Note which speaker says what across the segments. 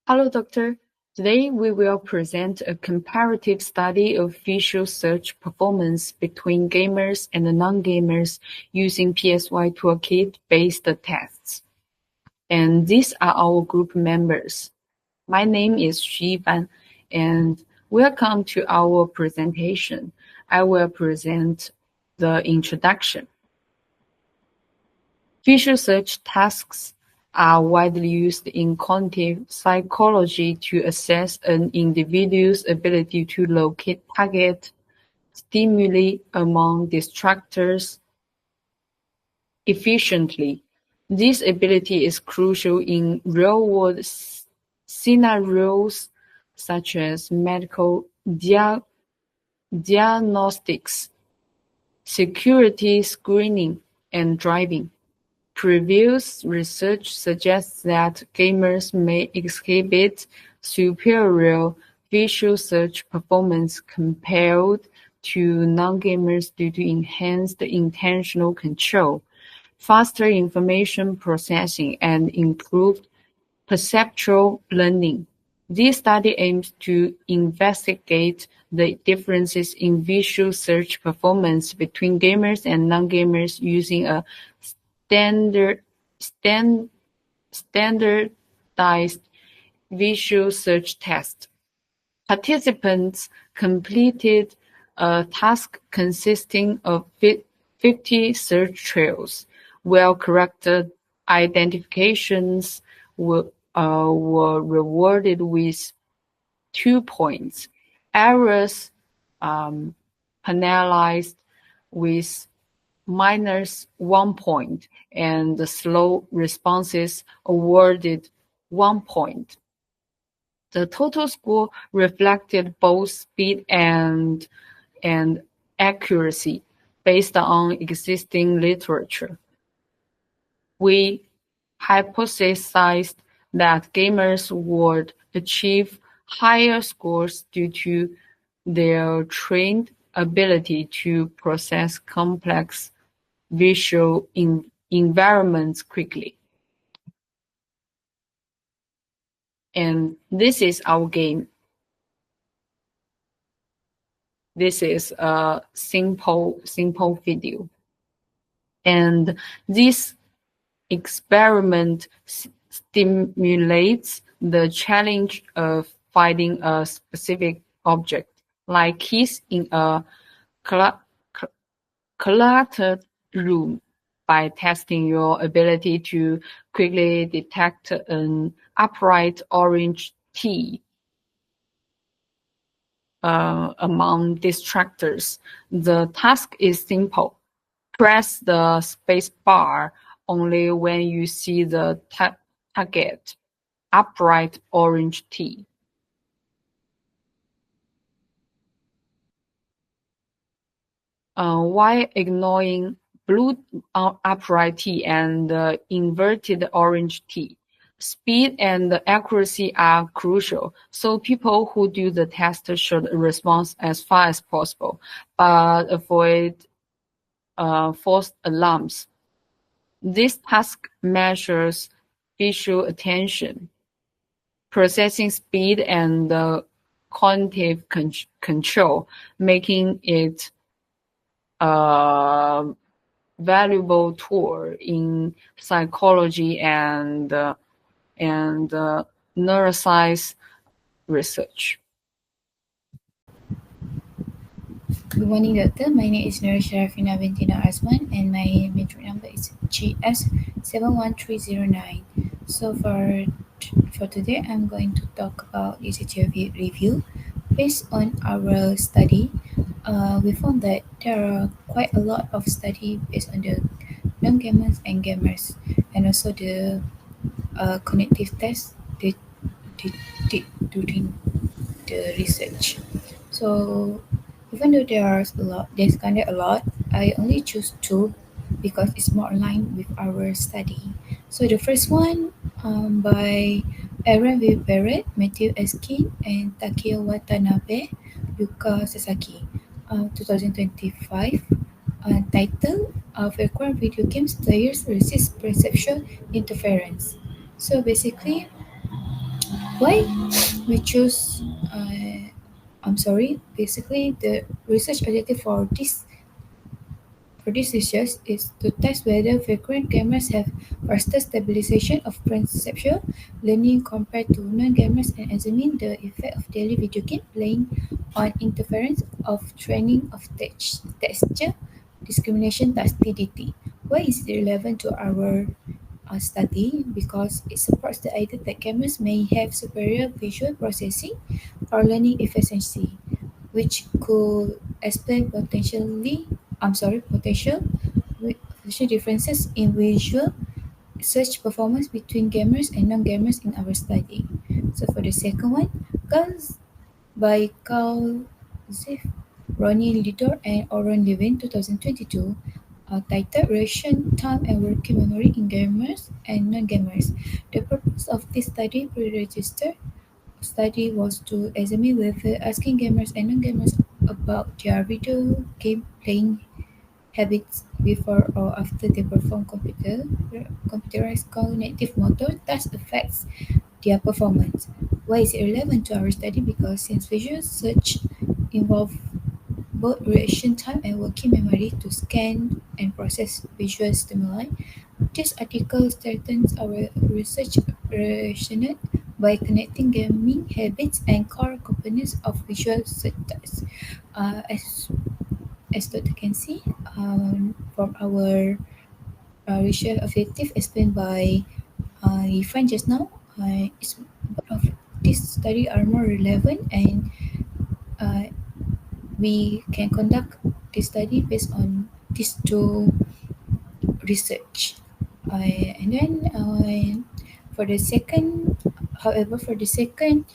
Speaker 1: Hello, Doctor. Today we will present a comparative study of visual search performance between gamers and non-gamers using PSY Toolkit-based tests. And these are our group members. My name is YIFAN, and welcome to our presentation. I will present the introduction. Visual search tasks are widely used in cognitive psychology to assess an individual's ability to locate target stimuli among distractors efficiently. This ability is crucial in real-world scenarios such as medical diagnostics, security screening, and driving. Previous research suggests that gamers may exhibit superior visual search performance compared to non-gamers due to enhanced intentional control, faster information processing, and improved perceptual learning. This study aims to investigate the differences in visual search performance between gamers and non-gamers using a standardized visual search test. Participants completed a task consisting of 50 search trails. Well-corrected identifications were rewarded with 2 points. Errors penalized with -1 point, and the slow responses awarded 1 point. The total score reflected both speed and accuracy based on existing literature. We hypothesized that gamers would achieve higher scores due to their trained ability to process complex visual environments quickly. And this is our game. This is a simple video. And this experiment stimulates the challenge of finding a specific object, like keys in a cluttered room, by testing your ability to quickly detect an upright orange tea among distractors. The task is simple. Press the space bar only when you see the target, upright orange tea. While ignoring blue upright tea and inverted orange tea, speed and accuracy are crucial, so people who do the test should respond as fast as possible, but avoid false alarms. This task measures visual attention, processing speed, and cognitive control, making it a valuable tool in psychology and neuroscience research.
Speaker 2: Good morning, Doctor. My name is SYARAFINA BINTI AZMAN, and my matric number is GS71309. So for today, I'm going to talk about literature review. Based on our study, we found that there are quite a lot of study based on the non-gamers and gamers, and also the cognitive tests they did during the research. So even though there's kind of a lot, I only choose 2 because it's more aligned with our study. So the first one by Aaron V. Barrett, Matthew Eskin, and Takeo Watanabe, Yuka Sasaki, 2025. Title Virtual Video Games Players Resist Perceptual Interference. So basically, Why we choose? Basically, the research objective for this research is to test whether frequent gamers have faster stabilization of perceptual learning compared to non-gamers and examine the effect of daily video game playing on interference of training of texture discrimination task TDT. Why is it relevant to our study? Because it supports the idea that gamers may have superior visual processing or learning efficiency, which could explain potential differences in visual search performance between gamers and non-gamers in our study. So for the second one, Carl by Carl Ziff, Ronnie Lidor, and Oren Levin, 2022, titled Reaction Time and Working Memory in Gamers and Non-Gamers. The purpose of this pre-register study was to examine whether asking gamers and non-gamers about their video game playing habits before or after they perform computerized cognitive motor tasks affects their performance. Why is it relevant to our study? Because since visual search involve both reaction time and working memory to scan and process visual stimuli, this article strengthens our research rationale by connecting gaming habits and core components of visual search tasks. As Dr. can see from our research objective explained by YIFAN just now, both of this study are more relevant and uh, we can conduct this study based on these two research. And then for the second, however, for the second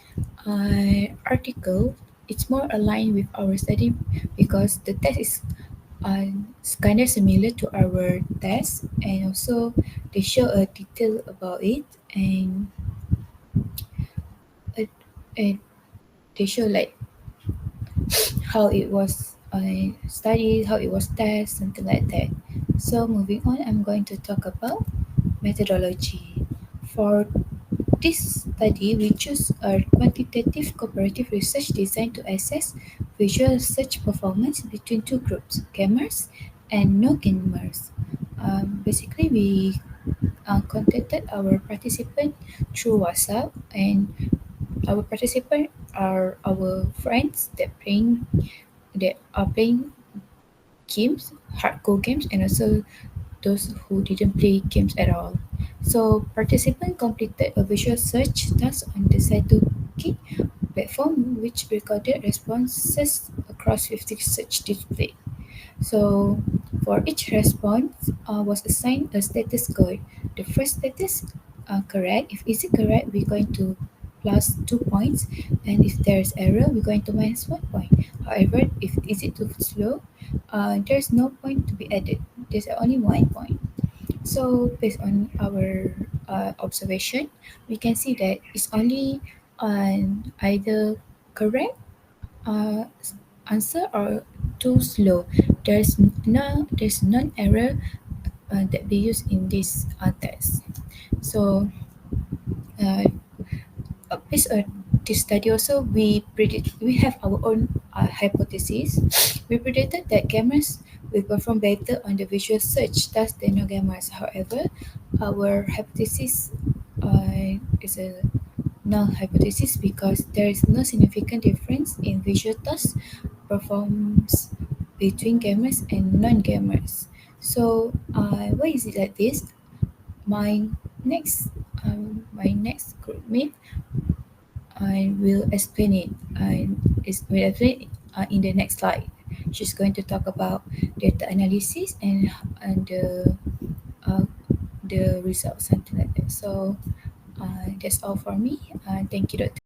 Speaker 2: article, it's more aligned with our study because the test is kind of similar to our test, and also they show a detail about it, and uh, uh, they show like how it was studied, how it was tested, something like that. So moving on, I'm going to talk about methodology. For this study, we choose a quantitative cooperative research designed to assess visual search performance between two groups, gamers and no-gamers. Basically, we contacted our participant through WhatsApp, and our participants are our friends that are playing games, hardcore games, and also those who didn't play games at all. So participants completed a visual search task on the Cytokit platform, which recorded responses across 50 search displays. So for each response was assigned a status code. The first status correct. If is it correct, we're going to plus 2 points, and if there's error, we're going to minus 1 point. However, if is it too slow, there's no point to be added. There's only 1 point. So based on our observation, we can see that it's only either correct uh, answer or too slow. There's none error that be used in this test. So uh, based on this study also, we have our own hypothesis. We predicted that gamers will perform better on the visual search task than no gamers. However, our hypothesis is a null hypothesis because there is no significant difference in visual task performance between gamers and non-gamers. So why is it like this? My next group mate, I will explain it. Will explain it, in the next slide. She's going to talk about data analysis and uh, the results, something like that. So that's all for me. Thank you, Dr.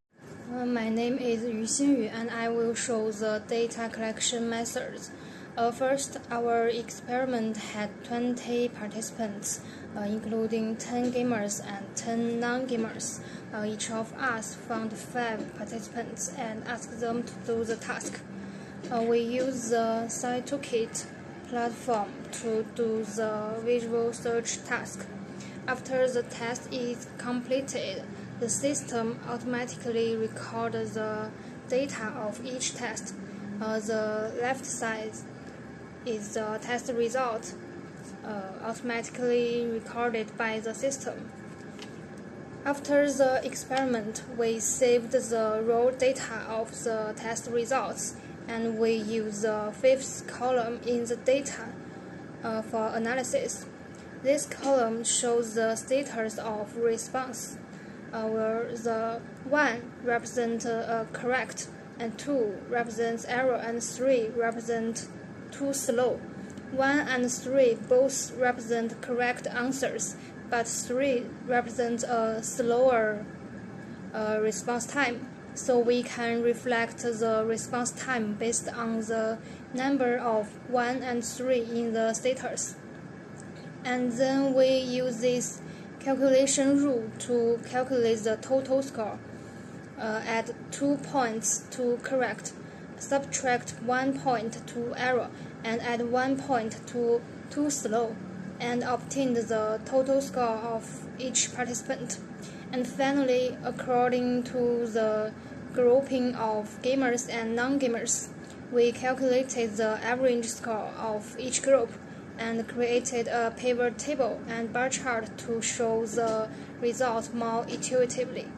Speaker 3: My name is XINYU and I will show the data collection methods. First, our experiment had 20 participants, including 10 gamers and 10 non-gamers. Each of us found 5 participants and asked them to do the task. We use the Cytokit platform to do the visual search task. After the task is completed, the system automatically records the data of each test. The left side is the test result, automatically recorded by the system. After the experiment, we saved the raw data of the test results, and we use the fifth column in the data for analysis. This column shows the status of response, where the 1 represents correct, and 2 represents error, and 3 represents too slow. 1 and 3 both represent correct answers, but 3 represents a slower response time. So we can reflect the response time based on the number of 1 and 3 in the status. And then we use this calculation rule to calculate the total score. Add 2 points to correct, subtract 1 point to error, and add 1 point to too slow, and obtain the total score of each participant. And finally, according to the grouping of gamers and non-gamers, we calculated the average score of each group and created a pivot table and bar chart to show the results more intuitively.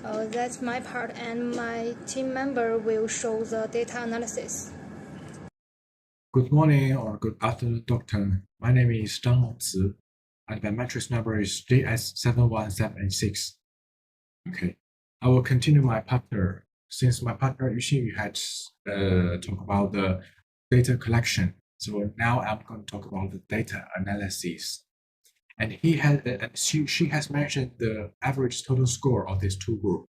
Speaker 3: That's my part, and my team member will show the data analysis.
Speaker 4: Good morning or good afternoon, doctor. My name is Zhang, and my matrix number is JS71786. Okay, I will continue my partner. Since my partner XINYU had talked about the data collection, so now I'm going to talk about the data analysis. And she has mentioned the average total score of these two groups.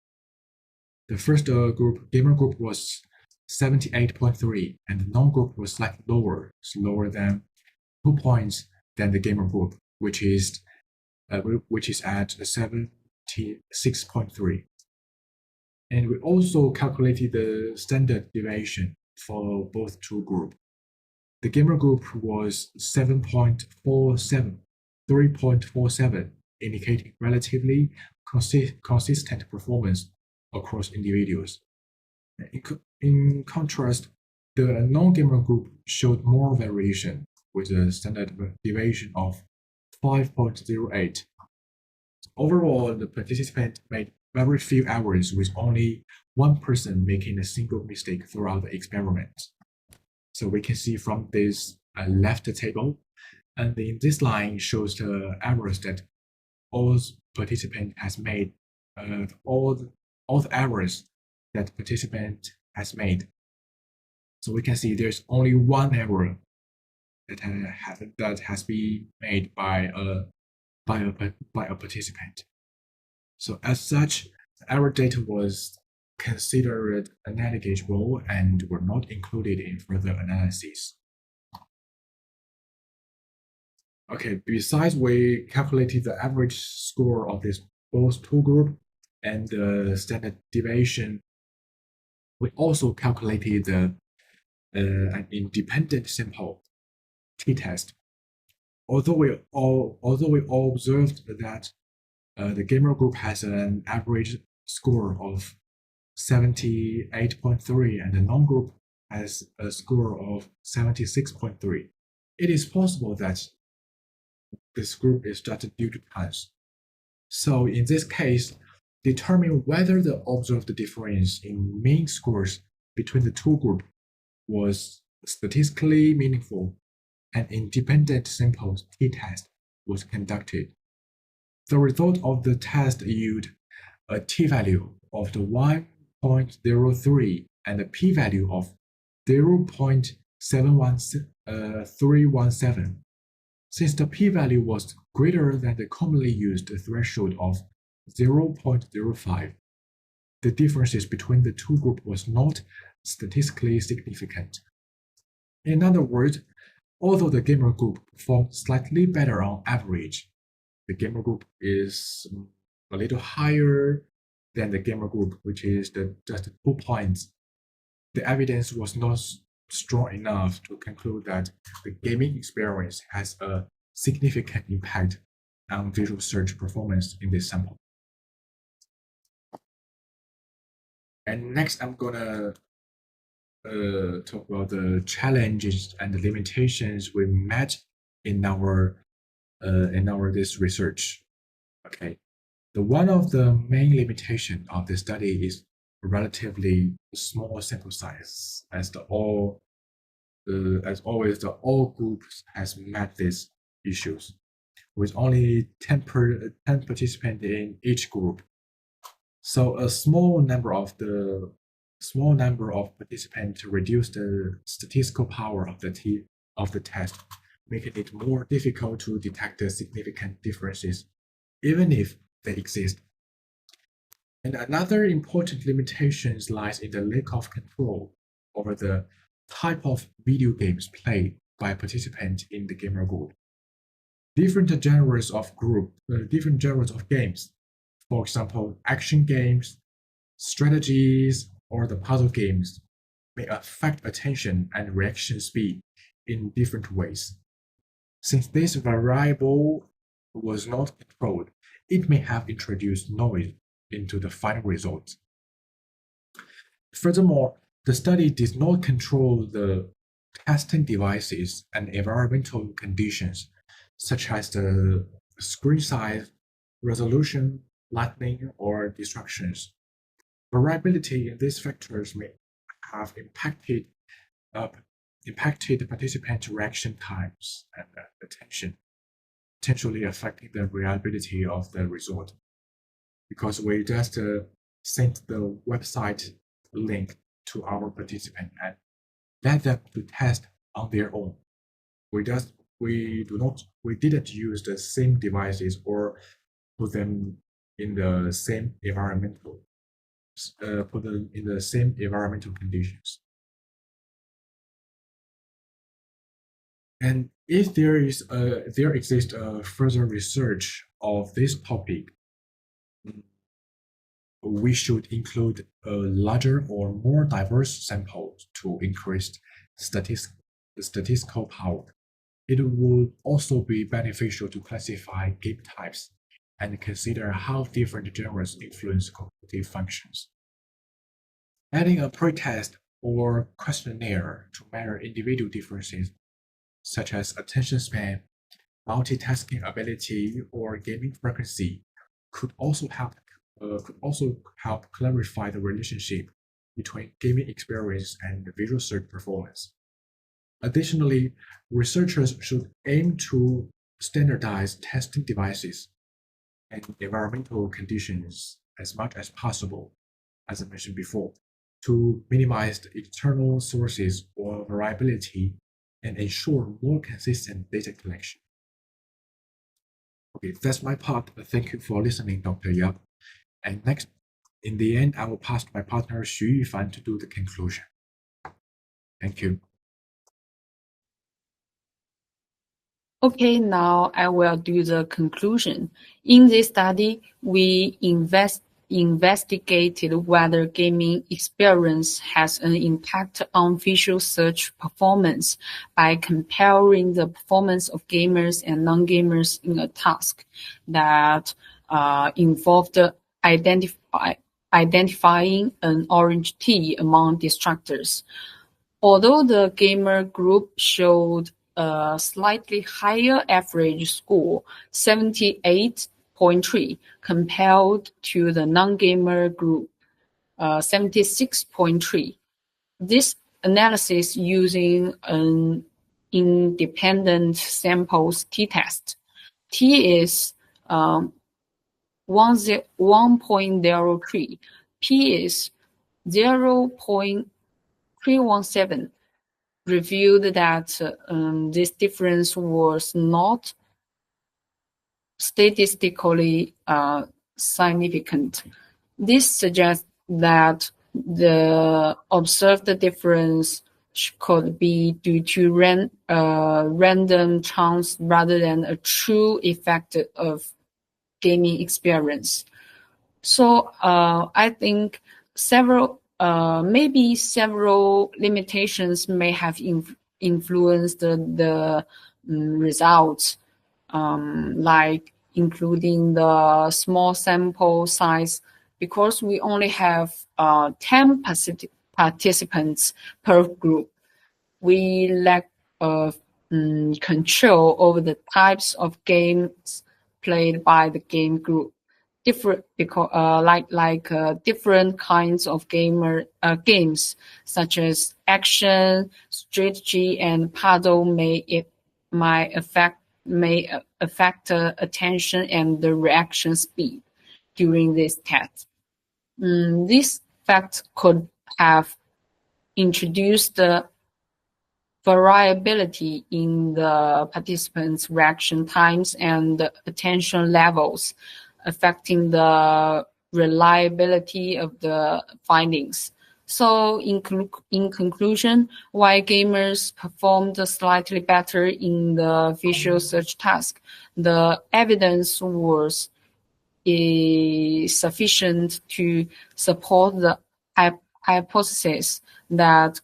Speaker 4: The first group, gamer group, was 78.3, and the non-group was slightly lower, slower than 2 points than the gamer group, which is at 76.3. And we also calculated the standard deviation for both two groups. The gamer group was 7.47, 3.47, indicating relatively consistent performance across individuals. In contrast, the non-gamer group showed more variation with a standard deviation of 5.08. Overall, the participant made very few errors, with only one person making a single mistake throughout the experiment. So we can see from this left table, and in this line shows the errors that all participant has made, all the errors that participant has made. So we can see there's only one error that has been made by a participant. So as such, error data was considered negligible and were not included in further analysis. Okay, besides we calculated the average score of both two groups and the standard deviation, we also calculated an independent sample t-test. Although we all observed that the gamer group has an average score of 78.3 and the non-group has a score of 76.3, it is possible that this group is just due to chance. So in this case, determine whether the observed difference in mean scores between the two groups was statistically meaningful. An independent sample t-test was conducted. The result of the test yielded a t-value of 1.03 and a p-value of 0.71317. Since the p-value was greater than the commonly used threshold of 0.05, the differences between the two groups was not statistically significant. In other words, although the gamer group performed slightly better on average, the gamer group is a little higher than the gamer group, which is just 2 points. The evidence was not strong enough to conclude that the gaming experience has a significant impact on visual search performance in this sample. And next, I'm gonna talk about the challenges and the limitations we met in our this research. Okay, one of the main limitation of the study is relatively small sample size, as always, the all groups has met these issues, with only 10 participants in each group. So a small number of participants reduce the statistical power of the test, making it more difficult to detect the significant differences, even if they exist. And another important limitation lies in the lack of control over the type of video games played by participants in the gamer group. Different genres of games, for example, action games, strategies, or the puzzle games, may affect attention and reaction speed in different ways. Since this variable was not controlled, it may have introduced noise into the final results. Furthermore, the study did not control the testing devices and environmental conditions, such as the screen size, resolution, lighting, or distractions. Variability in these factors may have impacted participant reaction times and attention, potentially affecting the reliability of the result. Because we just sent the website link to our participant and let them to test on their own. We didn't use the same devices or put them in the same environmental conditions. And if there exists further research of this topic, we should include a larger or more diverse sample to increase statistical power. It would also be beneficial to classify game types and consider how different genres influence cognitive functions. Adding a pretest or questionnaire to measure individual differences, such as attention span, multitasking ability, or gaming frequency, could also help clarify the relationship between gaming experience and visual search performance. Additionally, researchers should aim to standardize testing devices and environmental conditions as much as possible, as I mentioned before, to minimize the external sources or variability and ensure more consistent data collection. Okay, that's my part. Thank you for listening, Dr. Yap. And next, in the end, I will pass to my partner Xu Yifan to do the conclusion. Thank you.
Speaker 1: Okay, now I will do the conclusion. In this study, we investigated whether gaming experience has an impact on visual search performance by comparing the performance of gamers and non-gamers in a task that involved identifying an orange tea among distractors. Although the gamer group showed a slightly higher average score, 78.3, compared to the non-gamer group, 76.3. This analysis using an independent samples t-test. T is 1.03, P is 0.317, revealed that this difference was not statistically significant. This suggests that the observed difference could be due to random chance rather than a true effect of gaming experience. So I think maybe several limitations may have influenced the results, like including the small sample size, because we only have 10 participants per group, we lack of control over the types of games played by the game group. Different different kinds of games such as action, strategy, and puzzle might affect attention and the reaction speed during this test. This fact could have introduced the variability in the participants' reaction times and attention levels, affecting the reliability of the findings. So in conclusion, while gamers performed slightly better in the visual search task, the evidence was sufficient to support the hypothesis that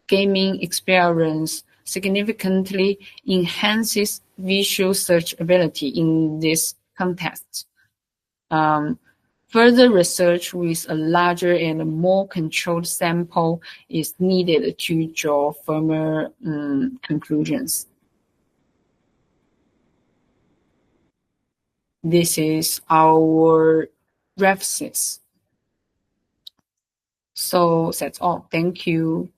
Speaker 1: gaming experience significantly enhances visual search ability in this context. Further research with a larger and more controlled sample is needed to draw firmer conclusions. This is our references. So that's all. Thank you.